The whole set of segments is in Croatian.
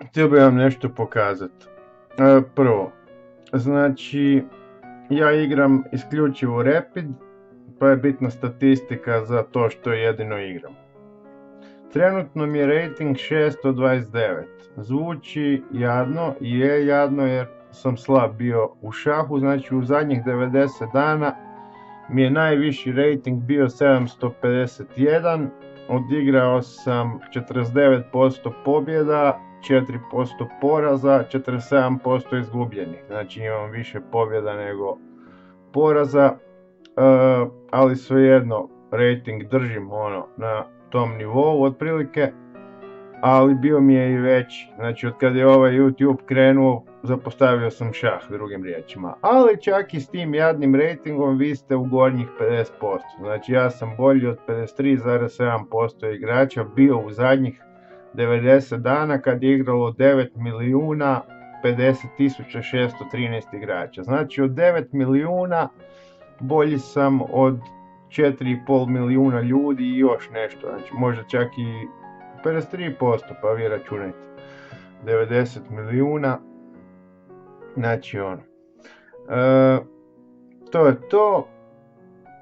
htio bih vam nešto pokazati. Prvo, znači, ja igram isključivo Rapid, pa je bitna statistika za to što jedino igram. Trenutno mi je rating 629. Zvuči jadno i je jadno jer sam slab bio u šahu, znači u zadnjih 90 dana mi je najviši rating bio 751, odigrao sam 49% pobjeda, 4% poraza, 47% izgubljenih, znači imam više pobjeda nego poraza, ali svejedno rating držim na tom nivou otprilike, ali bio mi je i veći, znači od kada je ovaj YouTube krenuo zapostavio sam šah, drugim riječima, ali čak i s tim jadnim ratingom vi ste u gornjih 50%, znači ja sam bolji od 53,7% igrača bio u zadnjih 90 dana kad je igralo 9.050.613 igrača, znači od 9 milijuna bolji sam od 4,5 milijuna ljudi i još nešto, znači možda čak i 53%, pa vi računajte, 90 milijuna, znači to je to,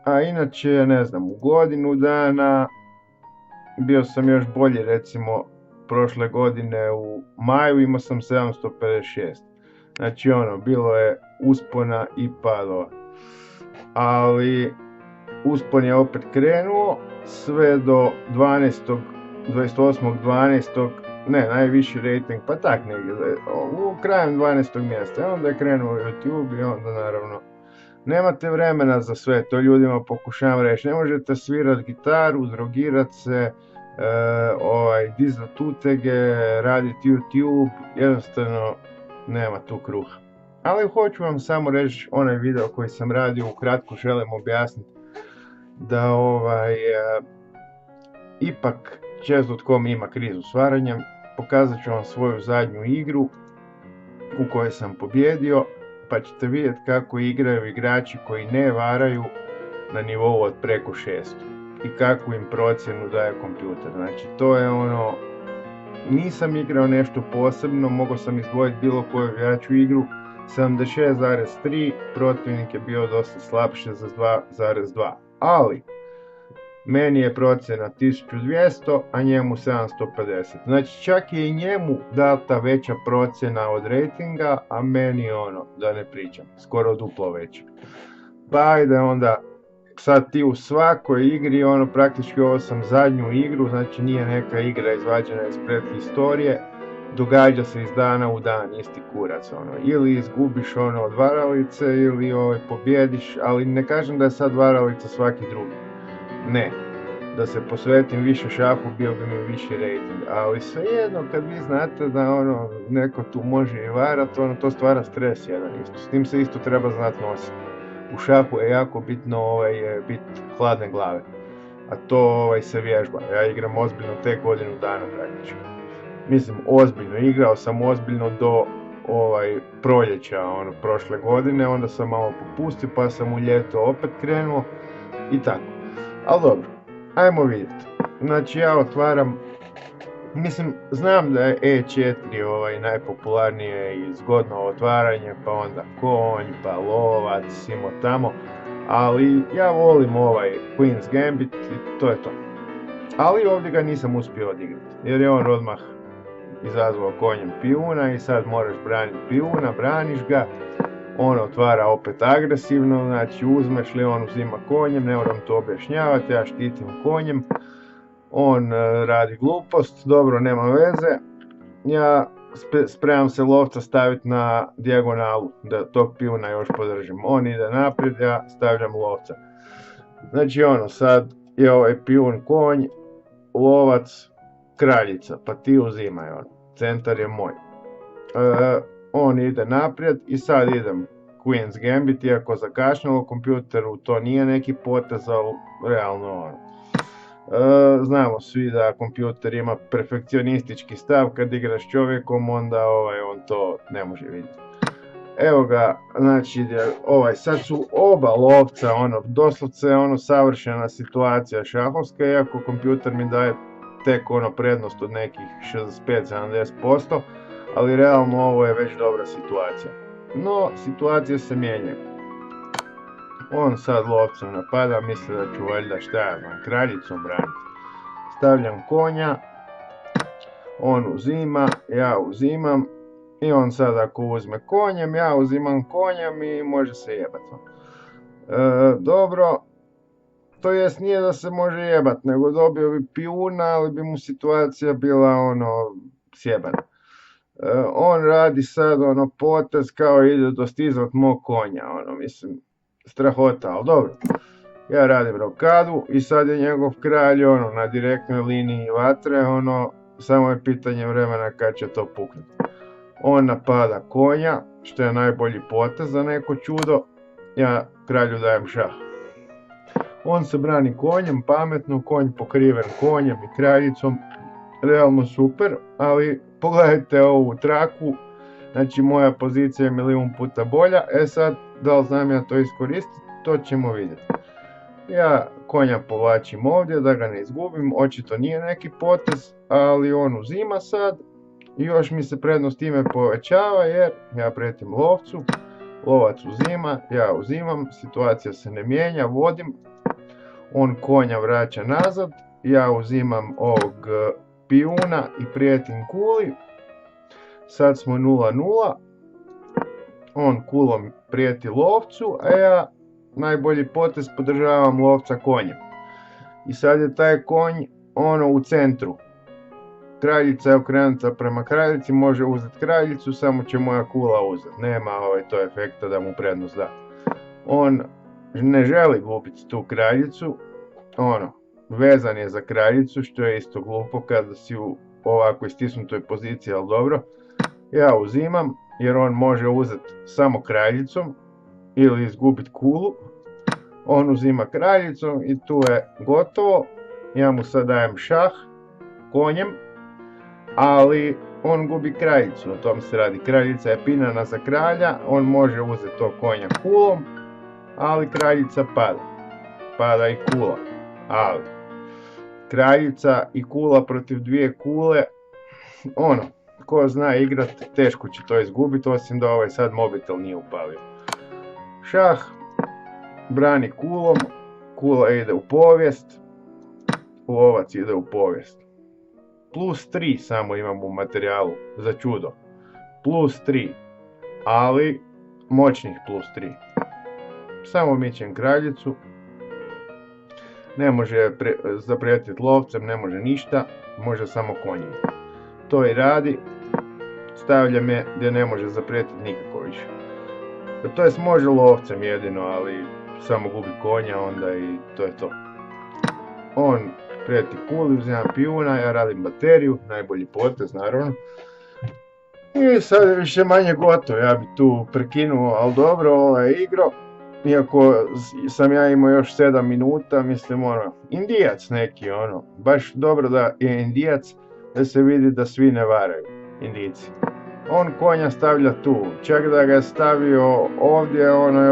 a inače ne znam, u godinu dana bio sam još bolji, recimo prošle godine u maju imao sam 756, znači bilo je uspona i padova, ali uspon je opet krenuo sve do 28.12. ne, najviši rating, pa tak negdje, u krajem 12. mjesta, onda je krenuo YouTube i onda naravno nemate vremena za sve, to ljudima pokušavam reći, ne možete svirat gitaru, drogirat se, dizat utege, raditi YouTube, jednostavno nema tu kruha. Ali hoću vam samo reći onaj video koji sam radio, ukratko želim objasniti da ipak Chess.com ima krizu s varanjem. Pokazat ću vam svoju zadnju igru u kojoj sam pobjedio, pa ćete vidjeti kako igraju igrači koji ne varaju na nivou od preko 600 i kakvu im procjenu daje kompjuter. Znači to je nisam igrao nešto posebno, mogao sam izdvojiti bilo koju igraču igru, 76,3, protivnik je bio dosta slab, 62,2, ali meni je procjena 1200, a njemu 750. Znači čak je i njemu data veća procjena od ratinga, a meni da ne pričam, skoro duplo veća. Pa ajde onda, sad ti u svakoj igri, praktički ovo sam zadnju igru, znači nije neka igra izvađena iz prethistorije, događa se iz dana u dan, isti kurac, ili izgubiš od varalice, ili pobjediš, ali ne kažem da je sad varalica svaki drugi. Ne, da se posvetim više šahu bio bi mi viši rating, ali svejedno kad vi znate da neko tu može i varat, to stvara stres jedan isto, s tim se isto treba znati nositi. U šahu je jako bitno biti hladne glave, a to se vježba, ja igram ozbiljno tek godinu dana praktički. Mislim, ozbiljno, igrao sam ozbiljno do proljeća prošle godine, onda sam malo popustio pa sam u ljeto opet krenuo i tako. Ali dobro, ajmo vidjeti. Znači ja otvaram, mislim, znam da je E4 najpopularnije i zgodno otvaranje, pa onda konj, pa lovac, simo tamo, ali ja volim Queen's Gambit i to je to. Ali ovdje ga nisam uspio odigrati, jer je on odmah izazvao konjem pijuna i sad moraš braniti pijuna, braniš ga, on otvara opet agresivno, znači uzmeš li on uzima konjem, ne moram to objašnjavati, ja štitim konjem, on radi glupost, dobro, nema veze, ja spremam se lovca staviti na dijagonalu, da tog pijuna još podržim, on ide naprijed, ja stavljam lovca. Znači sad je ovaj pijun konj, lovac, kraljica, pa ti uzimaj centar je moj. On ide naprijed i sad idem Queen's Gambit, iako zakašnjalo kompjuteru, to nije neki potez, ali realno znamo svi da kompjuter ima perfekcionistički stav, kad igraš čovjekom onda on to ne može vidjeti. Evo ga, znači sad su oba lovca, doslovce savršena situacija šahovska, iako kompjuter mi daje tek prednost od nekih 65-70%, ali realno ovo je već dobra situacija. No, situacija se mijenja. On sad lovcem napada, misli da ću valjda šta ja znam, kraljicom braniti. Stavljam konja, on uzima, ja uzimam i on sad ako uzme konjem, ja uzimam konjem i može se jebat. Dobro, to jest nije da se može jebat, nego dobio bi pijuna, ali bi mu situacija bila sjebana. On radi sad potez kao ide dostizat mog konja, mislim, strahota, ali dobro. Ja radim rokadu i sad je njegov kralj na direktnoj liniji vatre, samo je pitanje vremena kad će to puknuti. On napada konja, što je najbolji potez za neko čudo, ja kralju dajem šah. On se brani konjem, pametno, konj pokriven konjem i kraljicom, realno super, ali pogledajte ovu traku, znači moja pozicija je milijun puta bolja, sad da li znam ja to iskoristiti, to ćemo vidjeti. Ja konja povlačim ovdje da ga ne izgubim, očito nije neki potez, ali on uzima sad i još mi se prednost time povećava jer ja prijetim lovcu, lovac uzima, ja uzimam, situacija se ne mijenja, vodim, on konja vraća nazad, ja uzimam ovog pijuna i prijetim kuli, sad smo 0-0, on kulom prijeti lovcu, a ja najbolji potez podržavam lovca konjem. I sad je taj konj u centru. Kraljica je okrenuta prema kraljici, može uzeti kraljicu, samo će moja kula uzeti. Nema to efekta da mu prednost da. On ne želi gubiti tu kraljicu, vezan je za kraljicu, što je isto glupo kada si u ovako istisnutoj poziciji, ali dobro. Ja uzimam, jer on može uzeti samo kraljicom ili izgubiti kulu. On uzima kraljicom i tu je gotovo. Ja mu sad dajem šah konjem, ali on gubi kraljicu, o tom se radi. Kraljica je pinana za kralja, on može uzeti to konja kulom, ali kraljica pada. Pada i kula, ali kraljica i kula protiv dvije kule, ko zna igrat, teško će to izgubiti, osim da ovaj sad mobitel nije upalio. Šah brani kulom, kula ide u povijest, lovac ide u povijest. +3 samo imam u materijalu, za čudo. +3, ali moćnih +3. Samo mičem kraljicu, ne može zaprijetiti lovcem, ne može ništa, može samo konjem. To i radi, stavljam je gdje ne može zaprijetiti nikako više. To jest može lovcem jedino, ali samo gubi konja onda i to je to. On prijeti kuli, uzimam pijuna, ja radim bateriju, najbolji potez naravno. I sad je više manje gotovo, ja bi tu prekinuo, ali dobro, igro. Iako sam ja imao još 7 minuta, mislim Indijac neki baš dobro da je Indijac, da se vidi da svi ne varaju, Indijci. On konja stavlja tu, čak da ga je stavio ovdje,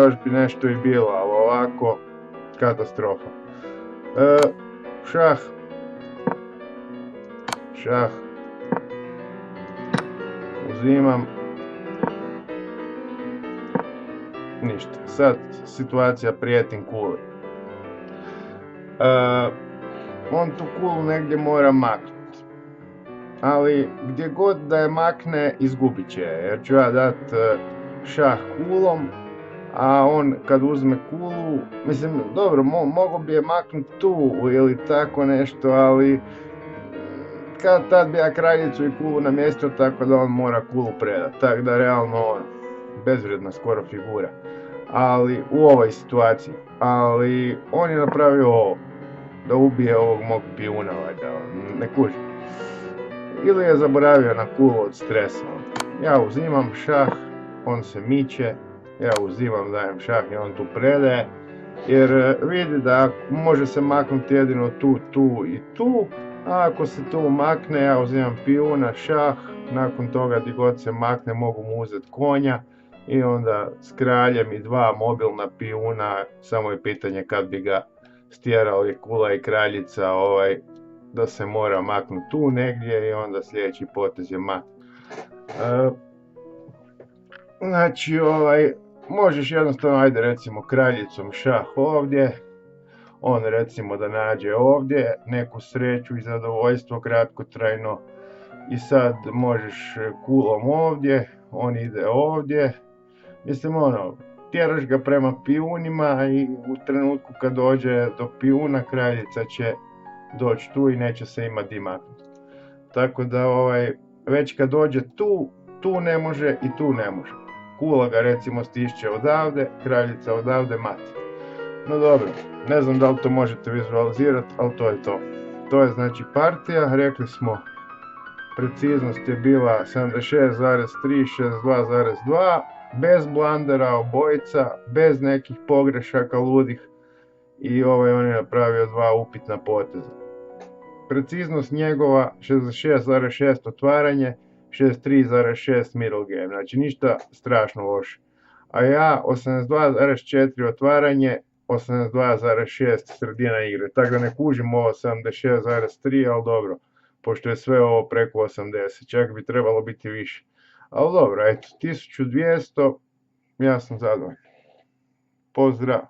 još bi nešto i bilo, ali ovako, katastrofa. Šah, uzimam, ništa, sad situacija prijetim kuli. On tu kulu negdje mora maknuti, ali gdje god da je makne izgubit će, jer ću ja dat šah kulom, a on kad uzme kulu, mislim, dobro, mogo bi je maknuti tu ili tako nešto, ali kad tad bi ja kraljicu i kulu namjestio, tako da on mora kulu predat, tako da realno bezvrijedna skoro figura, ali u ovoj situaciji, ali on je napravio ovo, da ubije ovog mog pijuna, ne kuži. Ili je zaboravio na kulu od stresa. Ja uzimam šah, on se miče, ja uzimam, dajem šah i on tu predaje, jer vidi da može se maknuti jedino tu i tu, a ako se tu makne, ja uzimam pijuna, šah, nakon toga gdje god se makne mogu mu uzeti konja i onda s kraljem i 2 mobilna pijuna, samo je pitanje kad bi ga stjerali kula i kraljica da se mora maknuti tu negdje i onda sljedeći potez je mat. Znači, možeš jednostavno, ajde recimo kraljicom šah ovdje, on recimo da nađe ovdje neku sreću i zadovoljstvo kratkotrajno i sad možeš kulom ovdje, on ide ovdje, mislim tjeraš ga prema pijunima i u trenutku kad dođe do pijuna kraljica će doći tu i neće se imati di maknuti. Tako da već kad dođe tu ne može i tu ne može. Kula ga recimo stišće odavde, kraljica odavde, mat. No dobro, ne znam da li to možete vizualizirati, ali to je to. To je znači partija, rekli smo preciznost je bila 76,3, 62,2, bez blandera obojica, bez nekih pogrešaka ludih i on je napravio 2 upitna poteza. Preciznost njegova 66,6 otvaranje, 63,6 middle game, znači ništa strašno loše. A ja 82,4 otvaranje, 82,6 sredina igre, tako da ne kužim ovo 76,3, ali dobro, pošto je sve ovo preko 80, čak bi trebalo biti više. Ali dobro, eto, 1200, ja sam zadovoljan. Pozdrav!